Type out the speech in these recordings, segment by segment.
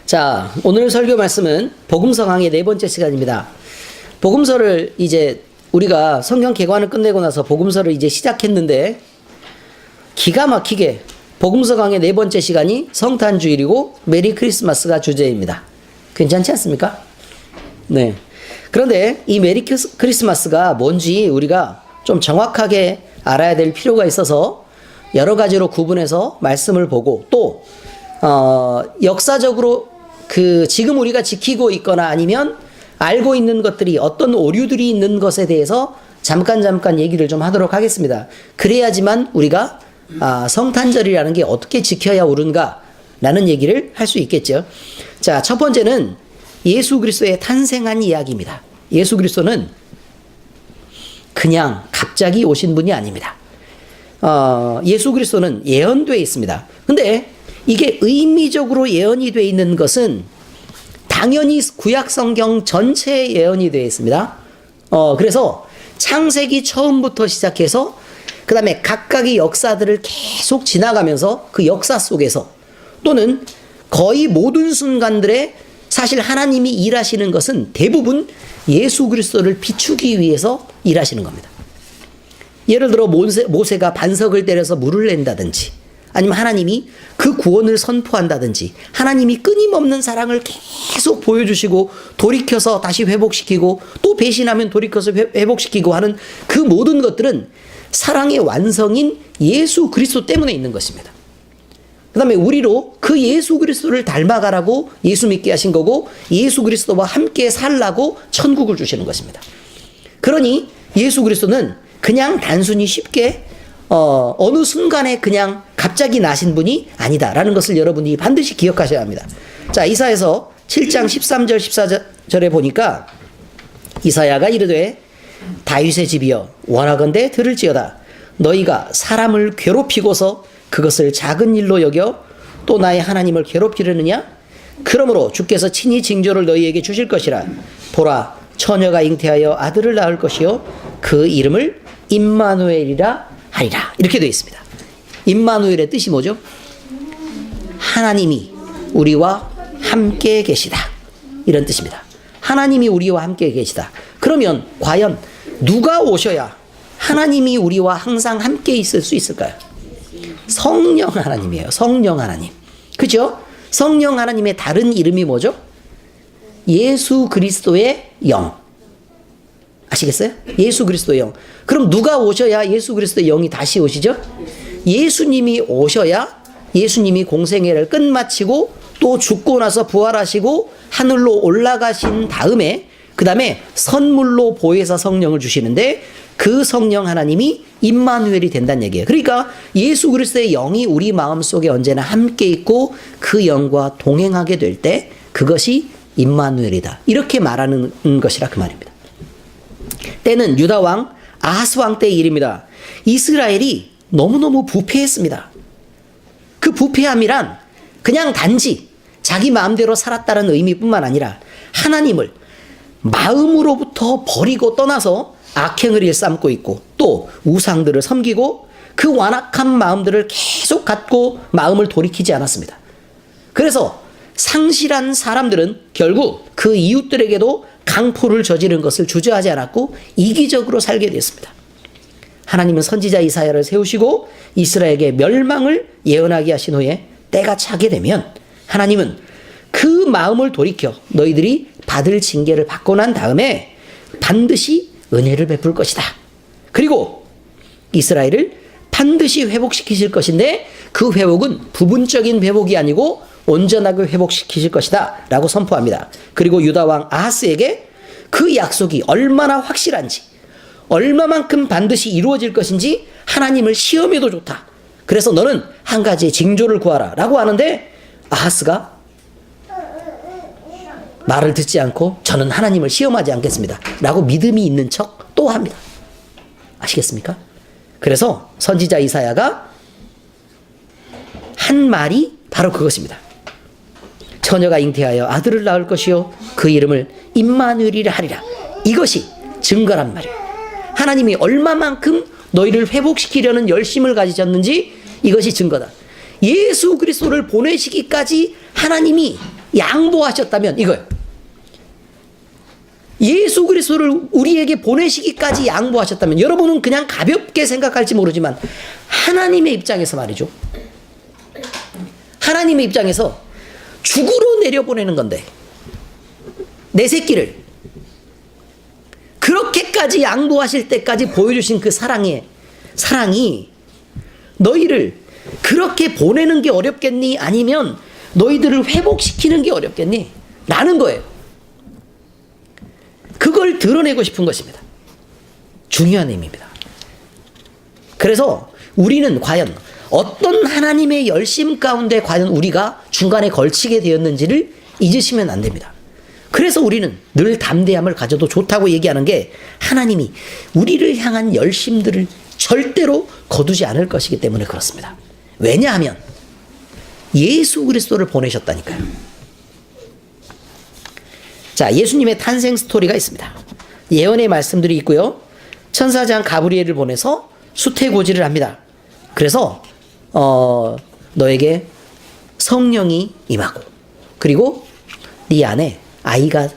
자, 오늘 설교 말씀은 복음서 강의 네 번째 시간입니다. 복음서를 이제 우리가 성경 개관을 끝내고 나서 복음서를 이제 시작했는데 기가 막히게 복음서 강의 네 번째 시간이 성탄주일이고 메리 크리스마스가 주제입니다. 괜찮지 않습니까? 네. 그런데 이 메리 크리스마스가 뭔지 우리가 좀 정확하게 알아야 될 필요가 있어서 여러 가지로 구분해서 말씀을 보고 또 역사적으로 지금 우리가 지키고 있거나 아니면 알고 있는 것들이 어떤 오류들이 있는 것에 대해서 잠깐 얘기를 좀 하도록 하겠습니다. 그래야지만 우리가 성탄절이라는 게 어떻게 지켜야 옳은가 라는 얘기를 할 수 있겠죠. 자, 첫 번째는 예수 그리스도의 탄생한 이야기입니다. 예수 그리스도는 그냥 갑자기 오신 분이 아닙니다. 예수 그리스도는 예언되어 있습니다. 근데 이게 의미적으로 예언이 되어 있는 것은 당연히 구약 성경 전체에 예언이 되어 있습니다. 그래서 창세기 처음부터 시작해서 그 다음에 각각의 역사들을 계속 지나가면서 그 역사 속에서 또는 거의 모든 순간들에 사실 하나님이 일하시는 것은 대부분 예수 그리스도를 비추기 위해서 일하시는 겁니다. 예를 들어 모세가 반석을 때려서 물을 낸다든지 아니면 하나님이 그 구원을 선포한다든지 하나님이 끊임없는 사랑을 계속 보여주시고 돌이켜서 다시 회복시키고 또 배신하면 돌이켜서 회복시키고 하는 그 모든 것들은 사랑의 완성인 예수 그리스도 때문에 있는 것입니다. 그 다음에 우리로 그 예수 그리스도를 닮아가라고 예수 믿게 하신 거고 예수 그리스도와 함께 살라고 천국을 주시는 것입니다. 그러니 예수 그리스도는 그냥 단순히 쉽게 어느 순간에 그냥 갑자기 나신 분이 아니다라는 것을 여러분이 반드시 기억하셔야 합니다. 자, 이사야서 7장 13절 14절에 보니까 이사야가 이르되 다윗의 집이여 원하건대 들을지어다. 너희가 사람을 괴롭히고서 그것을 작은 일로 여겨 또 나의 하나님을 괴롭히려느냐? 그러므로 주께서 친히 징조를 너희에게 주실 것이라. 보라, 처녀가 잉태하여 아들을 낳을 것이요 그 이름을 임마누엘이라 하리라. 이렇게 되어 있습니다. 임마누엘의 뜻이 뭐죠? 하나님이 우리와 함께 계시다, 이런 뜻입니다. 하나님이 우리와 함께 계시다. 그러면 과연 누가 오셔야 하나님이 우리와 항상 함께 있을 수 있을까요? 성령 하나님이에요. 성령 하나님. 그죠? 성령 하나님의 다른 이름이 뭐죠? 예수 그리스도의 영. 아시겠어요? 예수 그리스도의 영. 그럼 누가 오셔야 예수 그리스도의 영이 다시 오시죠? 예수님이 오셔야 예수님이 공생애를 끝마치고 또 죽고 나서 부활하시고 하늘로 올라가신 다음에 그 다음에 선물로 보혜사 성령을 주시는데 그 성령 하나님이 임마누엘이 된다는 얘기예요. 그러니까 예수 그리스도의 영이 우리 마음속에 언제나 함께 있고 그 영과 동행하게 될 때 그것이 임마누엘이다, 이렇게 말하는 것이라 그 말입니다. 때는 유다왕 아하스 왕 때의 일입니다. 이스라엘이 너무너무 부패했습니다. 그 부패함이란 그냥 단지 자기 마음대로 살았다는 의미뿐만 아니라 하나님을 마음으로부터 버리고 떠나서 악행을 일삼고 있고 또 우상들을 섬기고 그 완악한 마음들을 계속 갖고 마음을 돌이키지 않았습니다. 그래서 상실한 사람들은 결국 그 이웃들에게도 강포를 저지른 것을 주저하지 않았고 이기적으로 살게 됐습니다. 하나님은 선지자 이사야를 세우시고 이스라엘에게 멸망을 예언하게 하신 후에 때가 차게 되면 하나님은 그 마음을 돌이켜 너희들이 받을 징계를 받고 난 다음에 반드시 은혜를 베풀 것이다. 그리고 이스라엘을 반드시 회복시키실 것인데 그 회복은 부분적인 회복이 아니고 온전하게 회복시키실 것이다 라고 선포합니다. 그리고 유다왕 아하스에게 그 약속이 얼마나 확실한지 얼마만큼 반드시 이루어질 것인지 하나님을 시험해도 좋다. 그래서 너는 한 가지의 징조를 구하라 라고 하는데 아하스가 말을 듣지 않고 저는 하나님을 시험하지 않겠습니다 라고 믿음이 있는 척 또 합니다. 아시겠습니까? 그래서 선지자 이사야가 한 말이 바로 그것입니다. 처녀가 잉태하여 아들을 낳을 것이요 그 이름을 임마누엘이라 하리라. 이것이 증거란 말이에요. 하나님이 얼마만큼 너희를 회복시키려는 열심을 가지셨는지 이것이 증거다. 예수 그리스도를 보내시기까지 하나님이 양보하셨다면 이거예요. 예수 그리스도를 우리에게 보내시기까지 양보하셨다면, 여러분은 그냥 가볍게 생각할지 모르지만 하나님의 입장에서 말이죠. 하나님의 입장에서 죽으러 내려보내는 건데, 내 새끼를 그렇게까지 양보하실 때까지 보여주신 그 사랑이 너희를 그렇게 보내는 게 어렵겠니? 아니면 너희들을 회복시키는 게 어렵겠니? 라는 거예요. 그걸 드러내고 싶은 것입니다. 중요한 의미입니다. 그래서 우리는 과연 어떤 하나님의 열심 가운데 과연 우리가 중간에 걸치게 되었는지를 잊으시면 안 됩니다. 그래서 우리는 늘 담대함을 가져도 좋다고 얘기하는 게, 하나님이 우리를 향한 열심들을 절대로 거두지 않을 것이기 때문에 그렇습니다. 왜냐하면 예수 그리스도를 보내셨다니까요. 자, 예수님의 탄생 스토리가 있습니다. 예언의 말씀들이 있고요. 천사장 가브리엘을 보내서 수태고지를 합니다. 그래서 너에게 성령이 임하고, 그리고 네 안에 아이가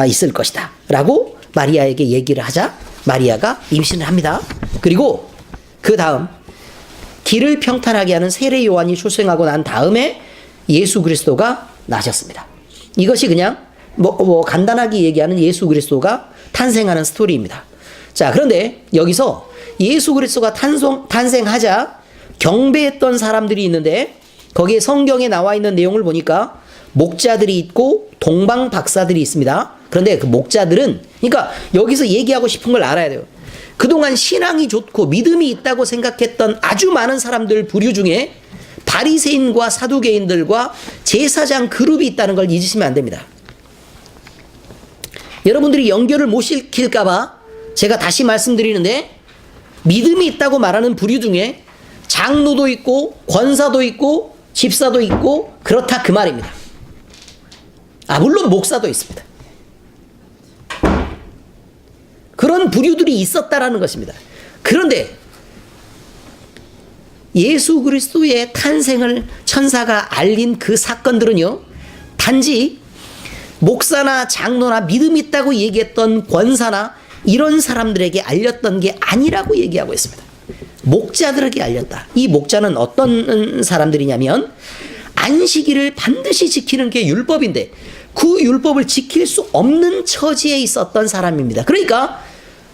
있을 것이다 라고 마리아에게 얘기를 하자 마리아가 임신을 합니다. 그리고 그 다음 길을 평탄하게 하는 세례 요한이 출생하고 난 다음에 예수 그리스도가 나셨습니다. 이것이 그냥 간단하게 얘기하는 예수 그리스도가 탄생하는 스토리입니다. 자, 그런데 여기서 예수 그리스도가 탄생하자 경배했던 사람들이 있는데, 거기에 성경에 나와 있는 내용을 보니까 목자들이 있고 동방 박사들이 있습니다. 그런데 그 목자들은, 그러니까 여기서 얘기하고 싶은 걸 알아야 돼요. 그동안 신앙이 좋고 믿음이 있다고 생각했던 아주 많은 사람들 부류 중에 바리새인과 사두개인들과 제사장 그룹이 있다는 걸 잊으시면 안 됩니다. 여러분들이 연결을 못 시킬까봐 제가 다시 말씀드리는데, 믿음이 있다고 말하는 부류 중에 장로도 있고 권사도 있고 집사도 있고 그렇다 그 말입니다. 물론 목사도 있습니다. 그런 부류들이 있었다라는 것입니다. 그런데 예수 그리스도의 탄생을 천사가 알린 그 사건들은요, 단지 목사나 장로나 믿음 있다고 얘기했던 권사나 이런 사람들에게 알렸던 게 아니라고 얘기하고 있습니다. 목자들에게 알렸다. 이 목자는 어떤 사람들이냐면, 안식일을 반드시 지키는 게 율법인데 그 율법을 지킬 수 없는 처지에 있었던 사람입니다. 그러니까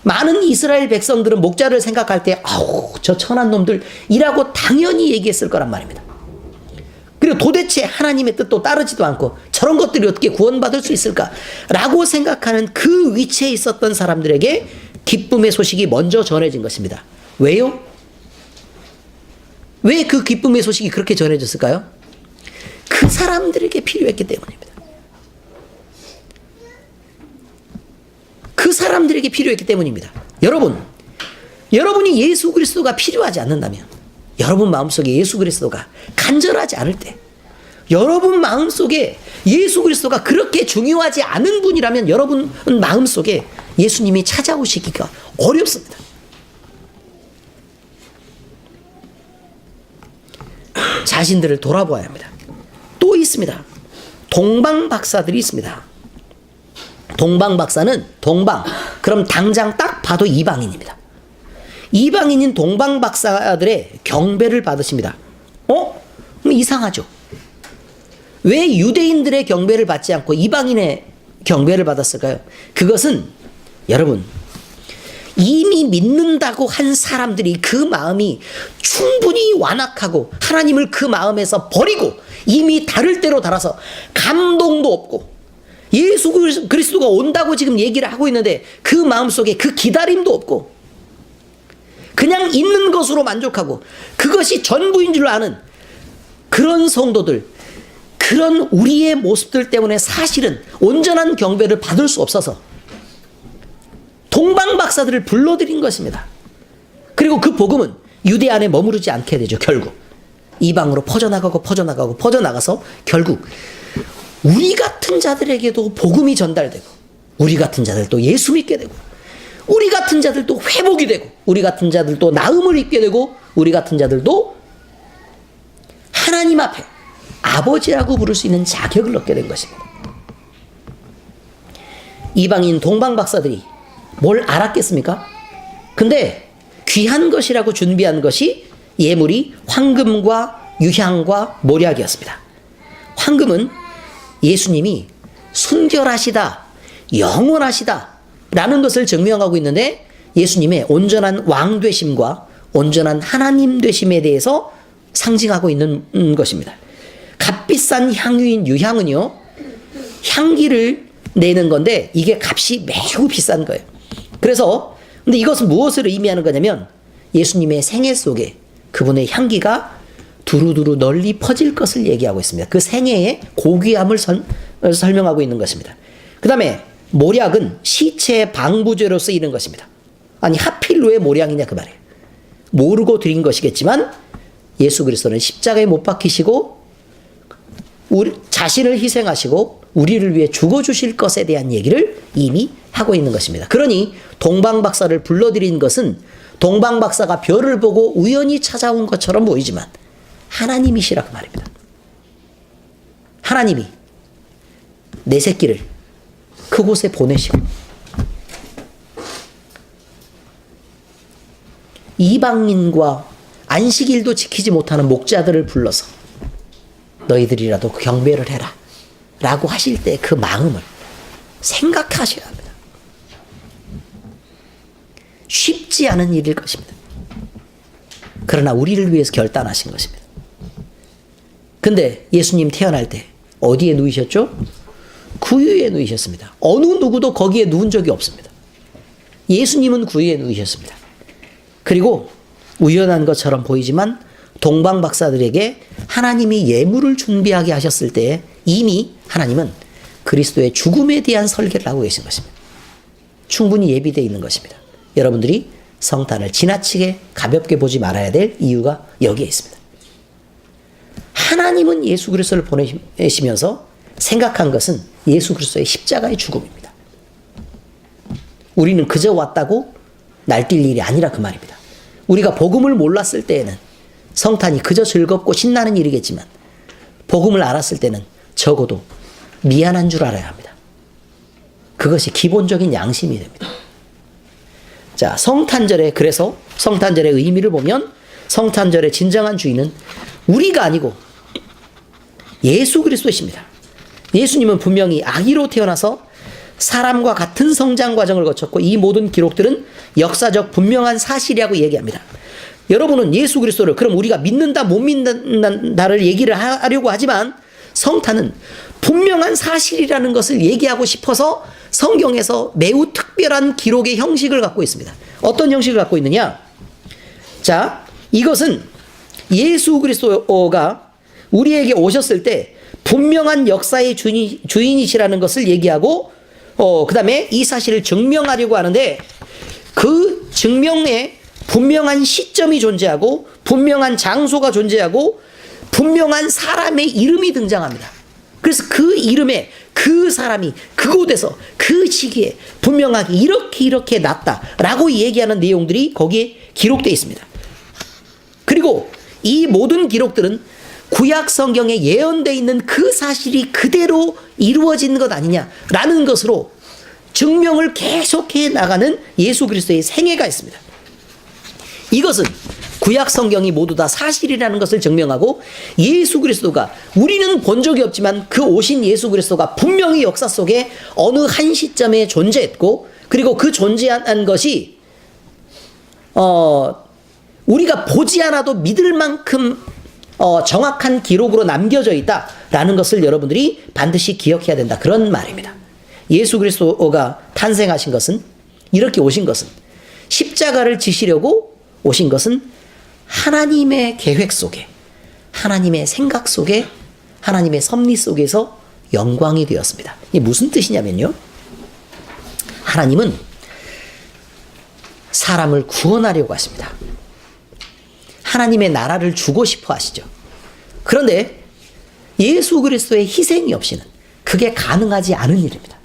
많은 이스라엘 백성들은 목자를 생각할 때 아우 저 천한 놈들이라고 당연히 얘기했을 거란 말입니다. 그리고 도대체 하나님의 뜻도 따르지도 않고 저런 것들이 어떻게 구원받을 수 있을까라고 생각하는 그 위치에 있었던 사람들에게 기쁨의 소식이 먼저 전해진 것입니다. 왜요? 왜 그 기쁨의 소식이 그렇게 전해졌을까요? 그 사람들에게 필요했기 때문입니다. 그 사람들에게 필요했기 때문입니다. 여러분이 예수 그리스도가 필요하지 않는다면, 여러분 마음속에 예수 그리스도가 간절하지 않을 때, 여러분 마음속에 예수 그리스도가 그렇게 중요하지 않은 분이라면 여러분 마음속에 예수님이 찾아오시기가 어렵습니다. 자신들을 돌아보아야 합니다. 또 있습니다. 동방 박사들이 있습니다. 동방 박사는 그럼 당장 딱 봐도 이방인입니다. 이방인인 동방 박사들의 경배를 받으십니다. 그럼 이상하죠. 왜 유대인들의 경배를 받지 않고 이방인의 경배를 받았을까요? 그것은 여러분, 이미 믿는다고 한 사람들이 그 마음이 충분히 완악하고 하나님을 그 마음에서 버리고 이미 다를 대로 달아서 감동도 없고, 예수 그리스도가 온다고 지금 얘기를 하고 있는데 그 마음속에 그 기다림도 없고 그냥 있는 것으로 만족하고 그것이 전부인 줄 아는 그런 성도들, 그런 우리의 모습들 때문에 사실은 온전한 경배를 받을 수 없어서 동방 박사들을 불러들인 것입니다. 그리고 그 복음은 유대 안에 머무르지 않게 되죠. 결국 이방으로 퍼져나가서 결국 우리 같은 자들에게도 복음이 전달되고, 우리 같은 자들도 예수 믿게 되고, 우리 같은 자들도 회복이 되고, 우리 같은 자들도 나음을 입게 되고, 우리 같은 자들도 하나님 앞에 아버지라고 부를 수 있는 자격을 얻게 된 것입니다. 이방인 동방 박사들이 뭘 알았겠습니까? 근데 귀한 것이라고 준비한 것이 예물이 황금과 유향과 몰약이었습니다. 황금은 예수님이 순결하시다, 영원하시다 라는 것을 증명하고 있는데, 예수님의 온전한 왕 되심과 온전한 하나님 되심에 대해서 상징하고 있는 것입니다. 값비싼 향유인 유향은요, 향기를 내는 건데 이게 값이 매우 비싼 거예요. 그래서 근데 이것은 무엇을 의미하는 거냐면, 예수님의 생애 속에 그분의 향기가 두루두루 널리 퍼질 것을 얘기하고 있습니다. 그 생애의 고귀함을 설명하고 있는 것입니다. 그 다음에 몰약은 시체의 방부제로 쓰이는 것입니다. 아니 하필 왜 몰약이냐 그 말이에요. 모르고 드린 것이겠지만 예수 그리스도는 십자가에 못 박히시고 우리 자신을 희생하시고 우리를 위해 죽어주실 것에 대한 얘기를 이미 하고 있는 것입니다. 그러니 동방박사를 불러들인 것은 동방박사가 별을 보고 우연히 찾아온 것처럼 보이지만 하나님이시라 그 말입니다. 하나님이 내 새끼를 그곳에 보내시고 이방인과 안식일도 지키지 못하는 목자들을 불러서 너희들이라도 경배를 해라 라고 하실 때 그 마음을 생각하셔야 합니다. 쉽지 않은 일일 것입니다. 그러나 우리를 위해서 결단하신 것입니다. 근데 예수님 태어날 때 어디에 누이셨죠? 구유에 누이셨습니다. 어느 누구도 거기에 누운 적이 없습니다. 예수님은 구유에 누이셨습니다. 그리고 우연한 것처럼 보이지만 동방 박사들에게 하나님이 예물을 준비하게 하셨을 때 이미 하나님은 그리스도의 죽음에 대한 설계를 하고 계신 것입니다. 충분히 예비되어 있는 것입니다. 여러분들이 성탄을 지나치게 가볍게 보지 말아야 될 이유가 여기에 있습니다. 하나님은 예수 그리스도를 보내시면서 생각한 것은 예수 그리스도의 십자가의 죽음입니다. 우리는 그저 왔다고 날뛸 일이 아니라 그 말입니다. 우리가 복음을 몰랐을 때에는 성탄이 그저 즐겁고 신나는 일이겠지만 복음을 알았을 때는 적어도 미안한 줄 알아야 합니다. 그것이 기본적인 양심이 됩니다. 자, 성탄절에, 그래서 성탄절의 의미를 보면 성탄절의 진정한 주인은 우리가 아니고 예수 그리스도이십니다. 예수님은 분명히 아기로 태어나서 사람과 같은 성장 과정을 거쳤고 이 모든 기록들은 역사적 분명한 사실이라고 얘기합니다. 여러분은 예수 그리스도를 그럼 우리가 믿는다 못 믿는다를 얘기를 하려고 하지만 성탄은 분명한 사실이라는 것을 얘기하고 싶어서 성경에서 매우 특별한 기록의 형식을 갖고 있습니다. 어떤 형식을 갖고 있느냐? 자, 이것은 예수 그리스도가 우리에게 오셨을 때 분명한 역사의 주인이시라는 것을 얘기하고 그 다음에 이 사실을 증명하려고 하는데 그 증명에 분명한 시점이 존재하고 분명한 장소가 존재하고 분명한 사람의 이름이 등장합니다. 그래서 그 이름에 그 사람이 그곳에서 그 시기에 분명하게 이렇게 났다라고 얘기하는 내용들이 거기에 기록되어 있습니다. 그리고 이 모든 기록들은 구약 성경에 예언되어 있는 그 사실이 그대로 이루어진 것 아니냐라는 것으로 증명을 계속해 나가는 예수 그리스도의 생애가 있습니다. 이것은 구약 성경이 모두 다 사실이라는 것을 증명하고 예수 그리스도가 우리는 본 적이 없지만 그 오신 예수 그리스도가 분명히 역사 속에 어느 한 시점에 존재했고 그리고 그 존재한 것이 우리가 보지 않아도 믿을 만큼 정확한 기록으로 남겨져 있다라는 것을 여러분들이 반드시 기억해야 된다. 그런 말입니다. 예수 그리스도가 탄생하신 것은 이렇게 오신 것은 십자가를 지시려고 오신 것은 하나님의 계획 속에 하나님의 생각 속에 하나님의 섭리 속에서 영광이 되었습니다. 이게 무슨 뜻이냐면요. 하나님은 사람을 구원하려고 하십니다. 하나님의 나라를 주고 싶어 하시죠. 그런데 예수 그리스도의 희생이 없이는 그게 가능하지 않은 일입니다.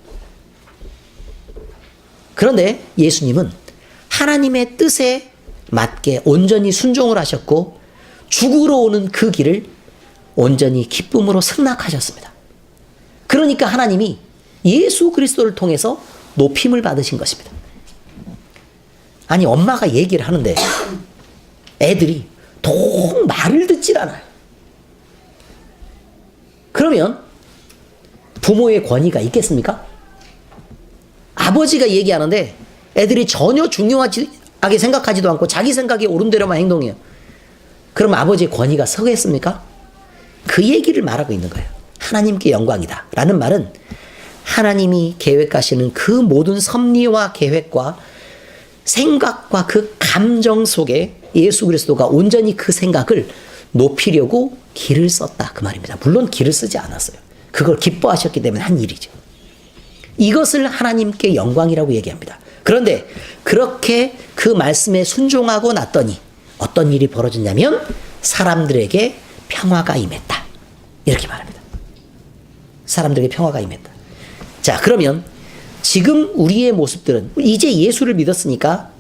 그런데 예수님은 하나님의 뜻에 맞게 온전히 순종을 하셨고 죽으러 오는 그 길을 온전히 기쁨으로 승낙하셨습니다. 그러니까 하나님이 예수 그리스도를 통해서 높임을 받으신 것입니다. 아니, 엄마가 얘기를 하는데 애들이 통 말을 듣질 않아요. 그러면 부모의 권위가 있겠습니까? 아버지가 얘기하는데 애들이 전혀 중요하게 생각하지도 않고 자기 생각이 옳은 대로만 행동해요. 그럼 아버지의 권위가 서겠습니까? 그 얘기를 말하고 있는 거예요. 하나님께 영광이다 라는 말은 하나님이 계획하시는 그 모든 섭리와 계획과 생각과 그 감정 속에 예수 그리스도가 온전히 그 생각을 높이려고 기를 썼다 그 말입니다. 물론 기를 쓰지 않았어요. 그걸 기뻐하셨기 때문에 한 일이죠. 이것을 하나님께 영광이라고 얘기합니다. 그런데 그렇게 그 말씀에 순종하고 났더니 어떤 일이 벌어졌냐면 사람들에게 평화가 임했다. 이렇게 말합니다. 사람들에게 평화가 임했다. 자, 그러면 지금 우리의 모습들은 이제 예수를 믿었으니까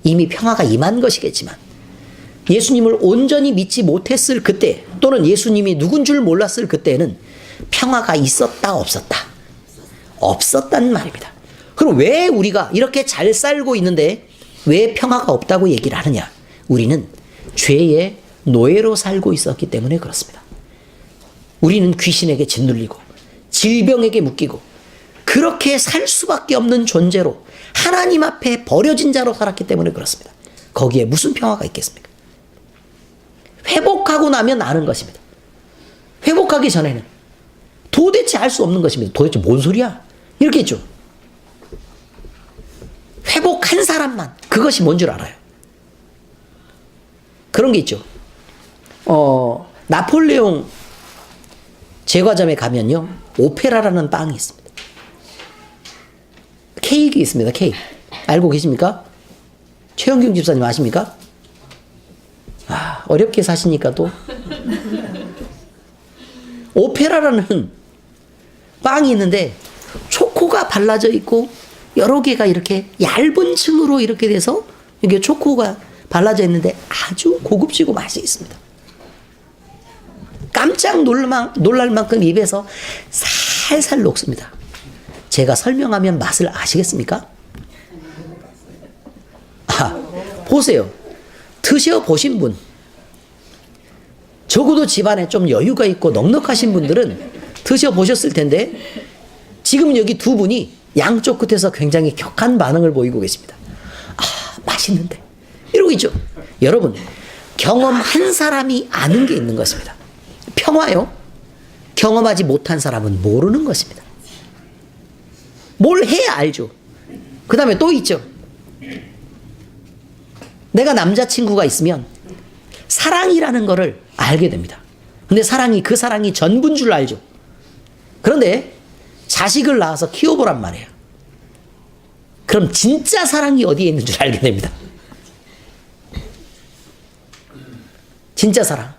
이미 평화가 임한 것이겠지만 예수님을 온전히 믿지 못했을 그때 또는 예수님이 누군 줄 몰랐을 그때는 평화가 있었다 없었다? 없었단 말입니다. 그럼 왜 우리가 이렇게 잘 살고 있는데 왜 평화가 없다고 얘기를 하느냐? 우리는 죄의 노예로 살고 있었기 때문에 그렇습니다. 우리는 귀신에게 짓눌리고 질병에게 묶이고 그렇게 살 수밖에 없는 존재로 하나님 앞에 버려진 자로 살았기 때문에 그렇습니다. 거기에 무슨 평화가 있겠습니까? 회복하고 나면 아는 것입니다. 회복하기 전에는 도대체 알 수 없는 것입니다. 도대체 뭔 소리야? 이렇게 했죠. 회복한 사람만 그것이 뭔 줄 알아요. 그런 게 있죠. 나폴레옹 제과점에 가면요, 오페라라는 빵이 있습니다. 케이크 있습니다. 케이크. 알고 계십니까? 최영경 집사님 아십니까? 아, 어렵게 사시니까 또. 오페라라는 빵이 있는데 초코가 발라져 있고 여러 개가 이렇게 얇은 층으로 이렇게 돼서 이게 초코가 발라져 있는데 아주 고급지고 맛이 있습니다. 깜짝 놀랄 만큼 입에서 살살 녹습니다. 제가 설명하면 맛을 아시겠습니까? 아, 보세요. 드셔보신 분, 적어도 집안에 좀 여유가 있고 넉넉하신 분들은 드셔보셨을 텐데 지금 여기 두 분이 양쪽 끝에서 굉장히 격한 반응을 보이고 계십니다. 아, 맛있는데 이러고 있죠. 여러분, 경험한 사람이 아는 게 있는 것입니다. 평화요, 경험하지 못한 사람은 모르는 것입니다. 뭘 해야 알죠. 그 다음에 또 있죠. 내가 남자친구가 있으면 사랑이라는 거를 알게 됩니다. 근데 그 사랑이 전부인 줄 알죠. 그런데 자식을 낳아서 키워보란 말이에요. 그럼 진짜 사랑이 어디에 있는 줄 알게 됩니다. 진짜 사랑.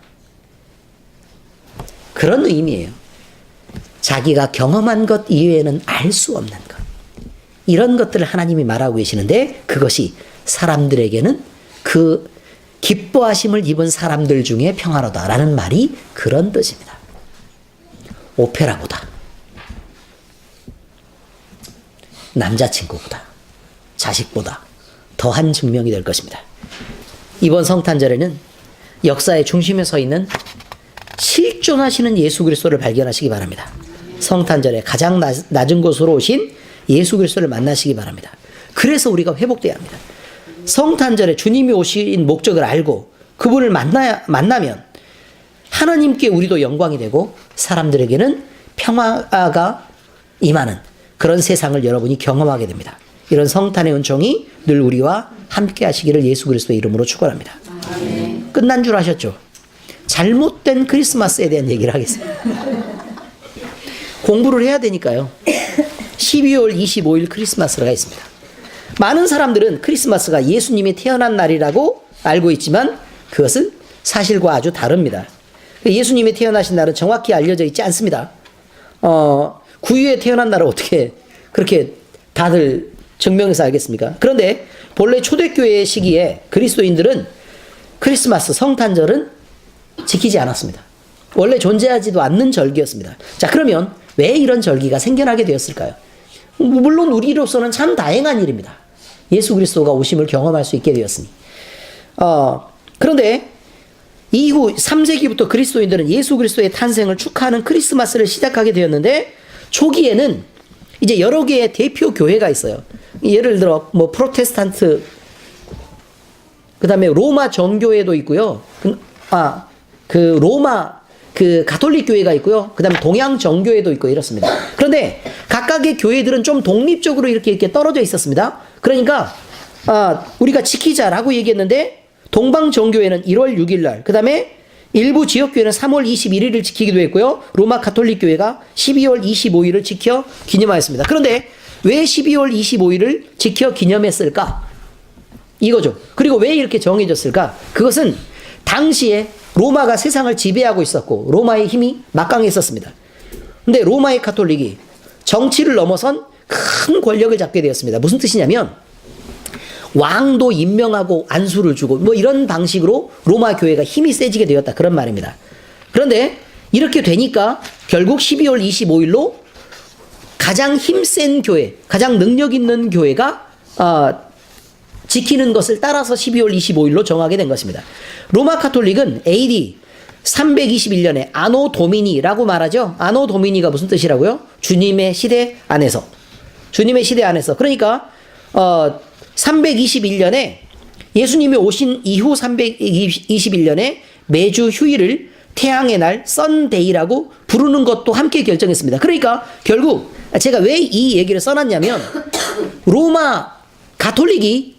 그런 의미예요. 자기가 경험한 것 이외에는 알 수 없는 것. 이런 것들을 하나님이 말하고 계시는데 그것이 사람들에게는 그 기뻐하심을 입은 사람들 중에 평화로다라는 말이 그런 뜻입니다. 오페라보다, 남자친구보다, 자식보다 더한 증명이 될 것입니다. 이번 성탄절에는 역사의 중심에 서 있는 실존하시는 예수 그리스도를 발견하시기 바랍니다. 성탄절에 가장 낮은 곳으로 오신 예수 그리스도를 만나시기 바랍니다. 그래서 우리가 회복돼야 합니다. 성탄절에 주님이 오신 목적을 알고 그분을 만나면 하나님께 우리도 영광이 되고 사람들에게는 평화가 임하는 그런 세상을 여러분이 경험하게 됩니다. 이런 성탄의 은총이 늘 우리와 함께 하시기를 예수 그리스도의 이름으로 축원합니다. 끝난 줄 아셨죠? 잘못된 크리스마스에 대한 얘기를 하겠습니다. 공부를 해야 되니까요. 12월 25일 크리스마스가 있습니다. 많은 사람들은 크리스마스가 예수님이 태어난 날이라고 알고 있지만 그것은 사실과 아주 다릅니다. 예수님이 태어나신 날은 정확히 알려져 있지 않습니다. 구유에 태어난 날을 어떻게 그렇게 다들 증명해서 알겠습니까? 그런데 본래 초대교회 시기에 그리스도인들은 크리스마스, 성탄절은 지키지 않았습니다. 원래 존재하지도 않는 절기였습니다. 자, 그러면 왜 이런 절기가 생겨나게 되었을까요? 물론 우리로서는 참 다행한 일입니다. 예수 그리스도가 오심을 경험할 수 있게 되었으니. 그런데 이후 3세기부터 그리스도인들은 예수 그리스도의 탄생을 축하하는 크리스마스를 시작하게 되었는데, 초기에는 이제 여러 개의 대표 교회가 있어요. 예를 들어 뭐 프로테스탄트, 그다음에 로마 정교회도 있고요. 로마 가톨릭 교회가 있고요. 그다음에 동양 정교회도 있고 이렇습니다. 그런데 각각의 교회들은 좀 독립적으로 이렇게 떨어져 있었습니다. 그러니까 우리가 지키자라고 얘기했는데, 동방 정교회는 1월 6일 날, 그다음에 일부 지역 교회는 3월 21일을 지키기도 했고요. 로마 가톨릭 교회가 12월 25일을 지켜 기념하였습니다. 그런데 왜 12월 25일을 지켜 기념했을까? 이거죠. 그리고 왜 이렇게 정해졌을까? 그것은 당시에 로마가 세상을 지배하고 있었고 로마의 힘이 막강했었습니다. 근데 로마의 가톨릭이 정치를 넘어선 큰 권력을 잡게 되었습니다. 무슨 뜻이냐면, 왕도 임명하고 안수를 주고 뭐 이런 방식으로 로마 교회가 힘이 세지게 되었다, 그런 말입니다. 그런데 이렇게 되니까 결국 12월 25일로 가장 힘센 교회, 가장 능력 있는 교회가 지키는 것을 따라서 12월 25일로 정하게 된 것입니다. 로마 가톨릭은 AD 321년에 아노 도미니라고 말하죠. 아노 도미니가 무슨 뜻이라고요? 주님의 시대 안에서. 주님의 시대 안에서. 그러니까 321년에 예수님이 오신 이후 321년에 매주 휴일을 태양의 날 썬데이라고 부르는 것도 함께 결정했습니다. 그러니까 결국 제가 왜 이 얘기를 써놨냐면, 로마 가톨릭이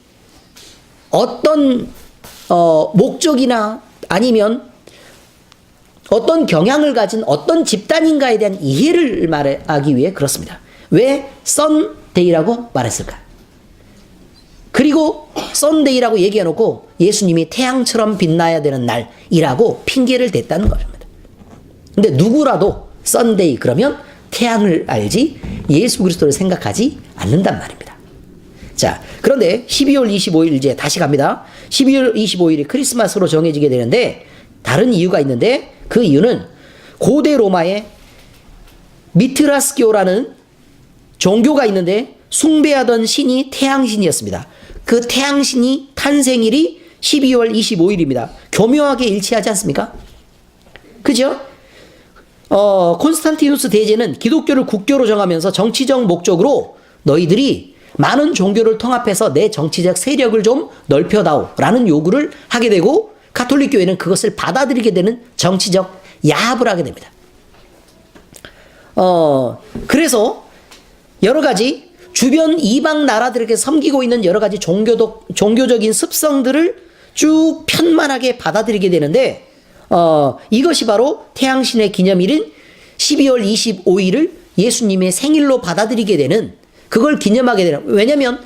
어떤 목적이나 아니면 어떤 경향을 가진 어떤 집단인가에 대한 이해를 말하기 위해 그렇습니다. 왜 썬데이라고 말했을까? 그리고 썬데이라고 얘기해놓고 예수님이 태양처럼 빛나야 되는 날이라고 핑계를 댔다는 것입니다. 근데 누구라도 썬데이 그러면 태양을 알지 예수 그리스도를 생각하지 않는단 말입니다. 자, 그런데 12월 25일 이제 다시 갑니다. 12월 25일이 크리스마스로 정해지게 되는데, 다른 이유가 있는데, 그 이유는 고대 로마에 미트라스교라는 종교가 있는데 숭배하던 신이 태양신이었습니다. 그 태양신이 탄생일이 12월 25일입니다. 교묘하게 일치하지 않습니까? 그죠? 콘스탄티누스 대제는 기독교를 국교로 정하면서 정치적 목적으로 너희들이 많은 종교를 통합해서 내 정치적 세력을 좀 넓혀다오 라는 요구를 하게 되고, 가톨릭 교회는 그것을 받아들이게 되는 정치적 야합을 하게 됩니다. 그래서 여러 가지 주변 이방 나라들에게 섬기고 있는 여러 가지 종교적인 습성들을 쭉 편만하게 받아들이게 되는데, 이것이 바로 태양신의 기념일인 12월 25일을 예수님의 생일로 받아들이게 되는, 그걸 기념하게 되는, 왜냐면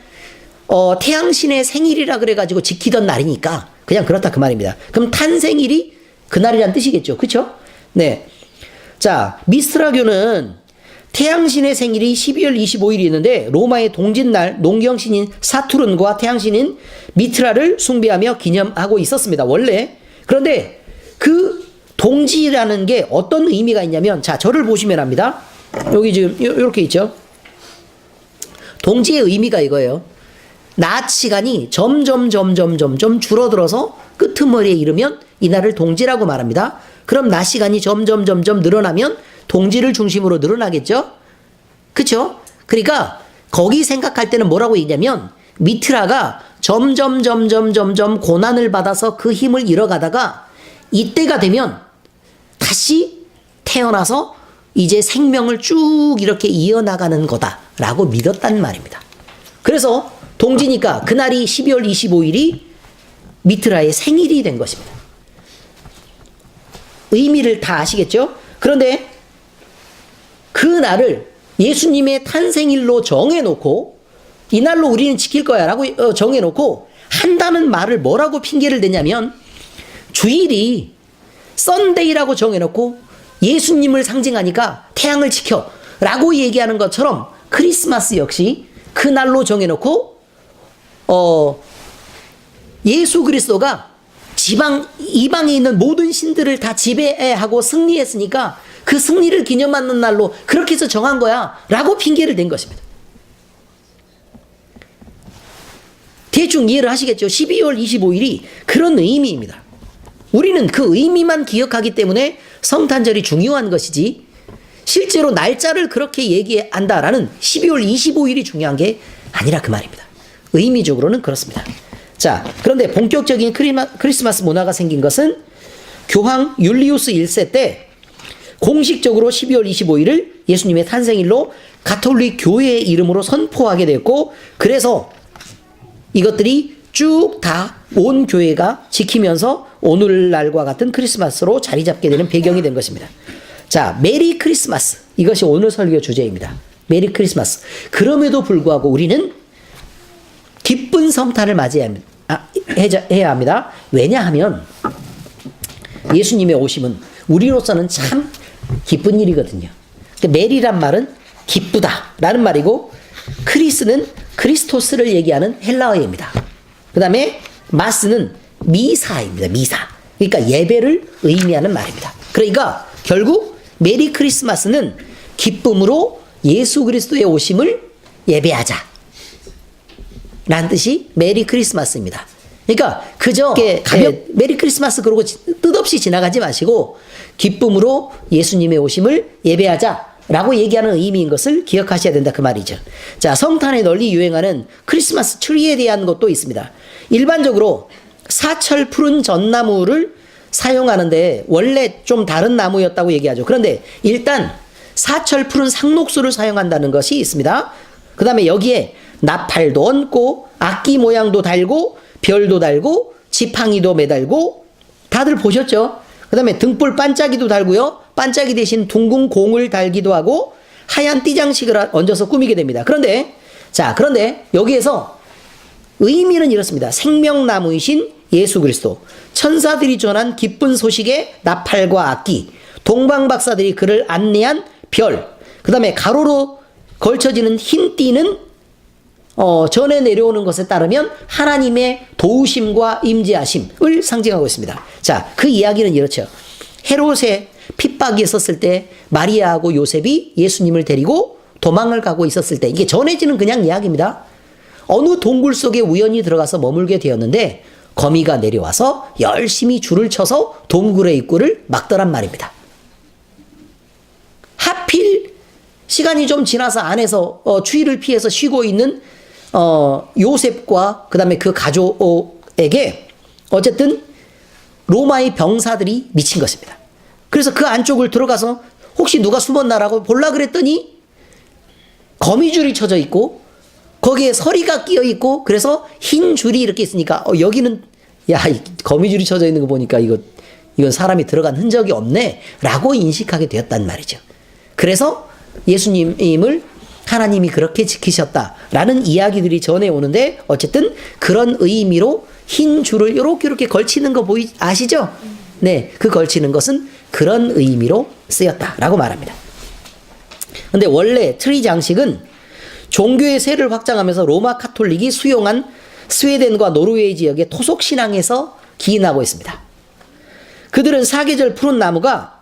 태양신의 생일이라 그래가지고 지키던 날이니까 그냥 그렇다 그 말입니다. 그럼 탄생일이 그날이란 뜻이겠죠. 그쵸? 네. 자, 미스트라교는 태양신의 생일이 12월 25일이 있는데, 로마의 동짓날 농경신인 사투른과 태양신인 미트라를 숭배하며 기념하고 있었습니다, 원래. 그런데 그 동지라는 게 어떤 의미가 있냐면, 자, 저를 보시면 압니다. 여기 지금 이렇게 있죠. 동지의 의미가 이거예요. 낮 시간이 점점 줄어들어서 끄트머리에 이르면 이날을 동지라고 말합니다. 그럼 낮 시간이 점점 늘어나면 동지를 중심으로 늘어나겠죠? 그쵸? 그러니까 거기 생각할 때는 뭐라고 얘기냐면, 미트라가 점점 고난을 받아서 그 힘을 잃어가다가 이때가 되면 다시 태어나서 이제 생명을 쭉 이렇게 이어나가는 거다라고 믿었단 말입니다. 그래서 동지니까 그날이 12월 25일이 미트라의 생일이 된 것입니다. 의미를 다 아시겠죠? 그런데 그 날을 예수님의 탄생일로 정해놓고, 이날로 우리는 지킬 거야 라고 정해놓고 한다는 말을 뭐라고 핑계를 대냐면, 주일이 썬데이라고 정해놓고 예수님을 상징하니까 태양을 지켜 라고 얘기하는 것처럼, 크리스마스 역시 그 날로 정해놓고 예수 그리스도가 이방에 있는 모든 신들을 다 지배하고 승리했으니까 그 승리를 기념하는 날로 그렇게 해서 정한 거야 라고 핑계를 댄 것입니다. 대충 이해를 하시겠죠? 12월 25일이 그런 의미입니다. 우리는 그 의미만 기억하기 때문에 성탄절이 중요한 것이지 실제로 날짜를 그렇게 얘기한다라는 12월 25일이 중요한 게 아니라 그 말입니다. 의미적으로는 그렇습니다. 자, 그런데 본격적인 크리스마스 문화가 생긴 것은 교황 율리우스 1세 때 공식적으로 12월 25일을 예수님의 탄생일로 가톨릭 교회의 이름으로 선포하게 되었고, 그래서 이것들이 쭉 다 온 교회가 지키면서 오늘날과 같은 크리스마스로 자리 잡게 되는 배경이 된 것입니다. 자, 메리 크리스마스. 이것이 오늘 설교 주제입니다. 메리 크리스마스. 그럼에도 불구하고 우리는 기쁜 성탄을 맞이해야 합니다. 왜냐하면 예수님의 오심은 우리로서는 참 기쁜 일이거든요. 메리란 말은 기쁘다라는 말이고, 크리스는 크리스토스를 얘기하는 헬라어입니다. 그 다음에 마스는 미사입니다. 미사. 그러니까 예배를 의미하는 말입니다. 그러니까 결국 메리 크리스마스는 기쁨으로 예수 그리스도의 오심을 예배하자 라는 뜻이 메리 크리스마스입니다. 그러니까 그저 메리 크리스마스 그러고 뜻없이 지나가지 마시고 기쁨으로 예수님의 오심을 예배하자 라고 얘기하는 의미인 것을 기억하셔야 된다 그 말이죠. 자, 성탄에 널리 유행하는 크리스마스 트리에 대한 것도 있습니다. 일반적으로 사철 푸른 전나무를 사용하는데 원래 좀 다른 나무였다고 얘기하죠. 그런데 일단 사철 푸른 상록수를 사용한다는 것이 있습니다. 그 다음에 여기에 나팔도 얹고 악기 모양도 달고 별도 달고 지팡이도 매달고, 다들 보셨죠? 그 다음에 등불 반짝이도 달고요. 반짝이 대신 둥근 공을 달기도 하고 하얀 띠장식을 얹어서 꾸미게 됩니다. 그런데 여기에서 의미는 이렇습니다. 생명나무이신 예수 그리스도, 천사들이 전한 기쁜 소식의 나팔과 악기, 동방박사들이 그를 안내한 별, 그 다음에 가로로 걸쳐지는 흰 띠는 전에 내려오는 것에 따르면 하나님의 도우심과 임재하심을 상징하고 있습니다. 자, 그 이야기는 이렇죠. 헤롯의 핍박이 있었을 때 마리아하고 요셉이 예수님을 데리고 도망을 가고 있었을 때, 이게 전해지는 그냥 이야기입니다. 어느 동굴 속에 우연히 들어가서 머물게 되었는데 거미가 내려와서 열심히 줄을 쳐서 동굴의 입구를 막더란 말입니다. 하필 시간이 좀 지나서 안에서 추위를 피해서 쉬고 있는 요셉과 그 다음에 그 가족에게 어쨌든 로마의 병사들이 미친 것입니다. 그래서 그 안쪽을 들어가서 혹시 누가 숨었나라고 볼라 그랬더니 거미줄이 쳐져 있고 거기에 서리가 끼어 있고, 그래서 흰 줄이 이렇게 있으니까 여기는 거미줄이 쳐져 있는 거 보니까 이건 사람이 들어간 흔적이 없네 라고 인식하게 되었단 말이죠. 그래서 예수님을 하나님이 그렇게 지키셨다라는 이야기들이 전해오는데, 어쨌든 그런 의미로 흰 줄을 이렇게 걸치는 거 아시죠? 네, 그 걸치는 것은 그런 의미로 쓰였다라고 말합니다. 근데 원래 트리 장식은 종교의 세를 확장하면서 로마 카톨릭이 수용한 스웨덴과 노르웨이 지역의 토속 신앙에서 기인하고 있습니다. 그들은 사계절 푸른 나무가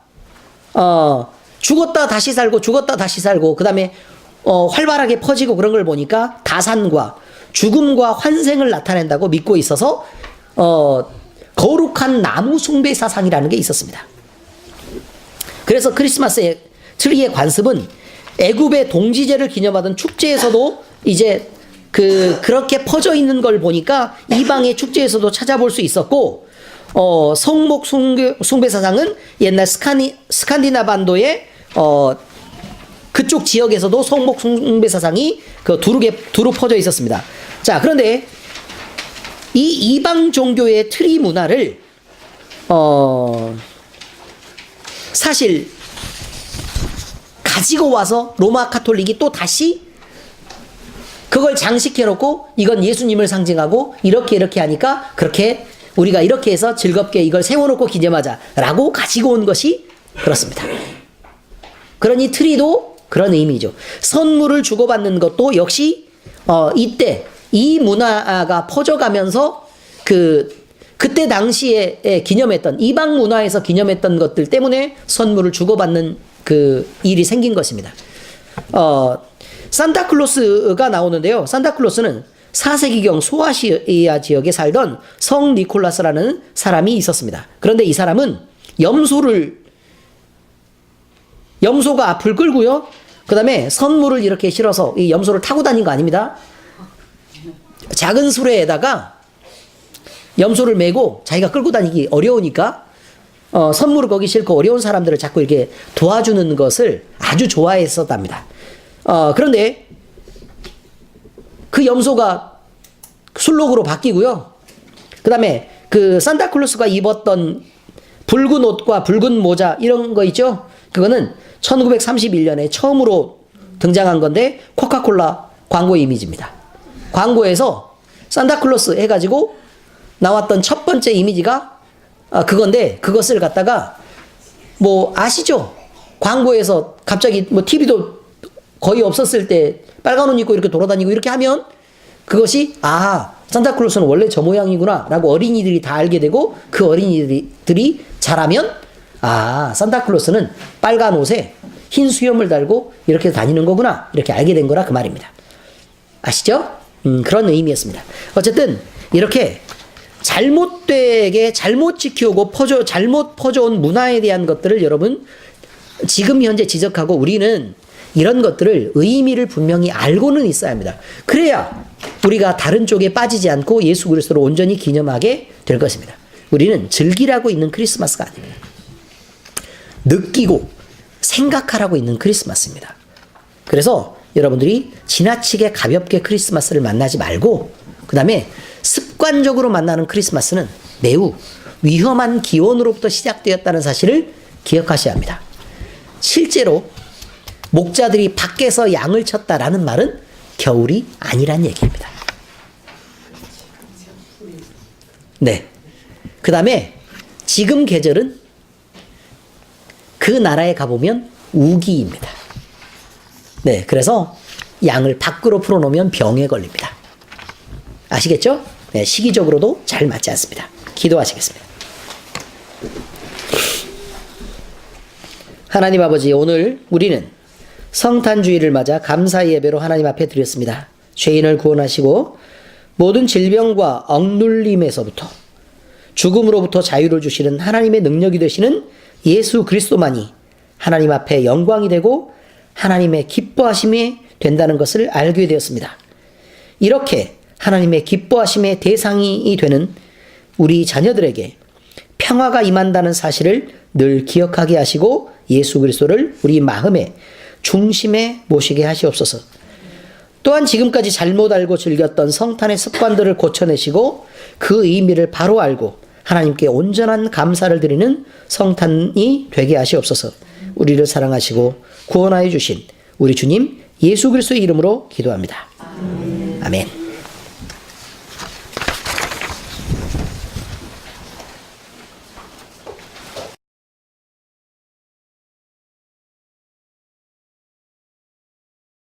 죽었다 다시 살고 죽었다 다시 살고 그 다음에 활발하게 퍼지고 그런 걸 보니까 다산과 죽음과 환생을 나타낸다고 믿고 있어서 거룩한 나무 숭배 사상이라는 게 있었습니다. 그래서 크리스마스의 트리의 관습은 애굽의 동지제를 기념하던 축제에서도 이제 그렇게 퍼져 있는 걸 보니까 이방의 축제에서도 찾아볼 수 있었고, 성목 숭배 사상은 옛날 스칸디나반도의 그쪽 지역에서도 성목 숭배 사상이 두루 퍼져 있었습니다. 자, 그런데 이 이방 종교의 트리 문화를 사실 가지고 와서 로마 카톨릭이 또 다시 그걸 장식해 놓고 이건 예수님을 상징하고 이렇게 하니까 그렇게 우리가 이렇게 해서 즐겁게 이걸 세워놓고 기념하자라고 가지고 온 것이 그렇습니다. 그러니 트리도 그런 의미죠. 선물을 주고받는 것도 역시 이때 이 문화가 퍼져가면서 그때 당시에 기념했던 이방 문화에서 기념했던 것들 때문에 선물을 주고받는 그 일이 생긴 것입니다. 산타클로스가 나오는데요. 산타클로스는 4세기경 소아시아 지역에 살던 성 니콜라스라는 사람이 있었습니다. 그런데 이 사람은 염소가 앞을 끌고요. 그 다음에 선물을 이렇게 실어서 이 염소를 타고 다닌 거 아닙니다. 작은 수레에다가 염소를 메고 자기가 끌고 다니기 어려우니까 선물을 거기 싣고 어려운 사람들을 자꾸 이렇게 도와주는 것을 아주 좋아했었답니다. 그런데 그 염소가 술록으로 바뀌고요. 그 다음에 그 산타클로스가 입었던 붉은 옷과 붉은 모자 이런 거 있죠? 그거는 1931년에 처음으로 등장한 건데 코카콜라 광고 이미지입니다. 광고에서 산타클로스 해가지고 나왔던 첫 번째 이미지가 그건데 그것을 갖다가 뭐 아시죠? 광고에서 갑자기 뭐 TV도 거의 없었을 때 빨간 옷 입고 이렇게 돌아다니고 이렇게 하면 그것이 산타클로스는 원래 저 모양이구나 라고 어린이들이 다 알게 되고 그 어린이들이 자라면 산타클로스는 빨간 옷에 흰 수염을 달고 이렇게 다니는 거구나 이렇게 알게 된 거라 그 말입니다. 아시죠? 그런 의미였습니다. 어쨌든 이렇게 잘못되게 잘못 지켜오고 잘못 퍼져온 문화에 대한 것들을 여러분 지금 현재 지적하고 우리는 이런 것들을 의미를 분명히 알고는 있어야 합니다. 그래야 우리가 다른 쪽에 빠지지 않고 예수 그리스도를 온전히 기념하게 될 것입니다. 우리는 즐기라고 있는 크리스마스가 아닙니다. 느끼고 생각하라고 있는 크리스마스입니다. 그래서 여러분들이 지나치게 가볍게 크리스마스를 만나지 말고 그 다음에 습관적으로 만나는 크리스마스는 매우 위험한 기원으로부터 시작되었다는 사실을 기억하셔야 합니다. 실제로 목자들이 밖에서 양을 쳤다라는 말은 겨울이 아니란 얘기입니다. 네. 그 다음에 지금 계절은 그 나라에 가보면 우기입니다. 네. 그래서 양을 밖으로 풀어놓으면 병에 걸립니다. 아시겠죠? 네, 시기적으로도 잘 맞지 않습니다. 기도하시겠습니다. 하나님 아버지, 오늘 우리는 성탄주의를 맞아 감사 예배로 하나님 앞에 드렸습니다. 죄인을 구원하시고 모든 질병과 억눌림에서부터 죽음으로부터 자유를 주시는 하나님의 능력이 되시는 예수 그리스도만이 하나님 앞에 영광이 되고 하나님의 기뻐하심이 된다는 것을 알게 되었습니다. 이렇게 하나님의 기뻐하심의 대상이 되는 우리 자녀들에게 평화가 임한다는 사실을 늘 기억하게 하시고 예수 그리스도를 우리 마음의 중심에 모시게 하시옵소서. 또한 지금까지 잘못 알고 즐겼던 성탄의 습관들을 고쳐내시고 그 의미를 바로 알고 하나님께 온전한 감사를 드리는 성탄이 되게 하시옵소서. 우리를 사랑하시고 구원하여 주신 우리 주님 예수 그리스도의 이름으로 기도합니다. 아멘.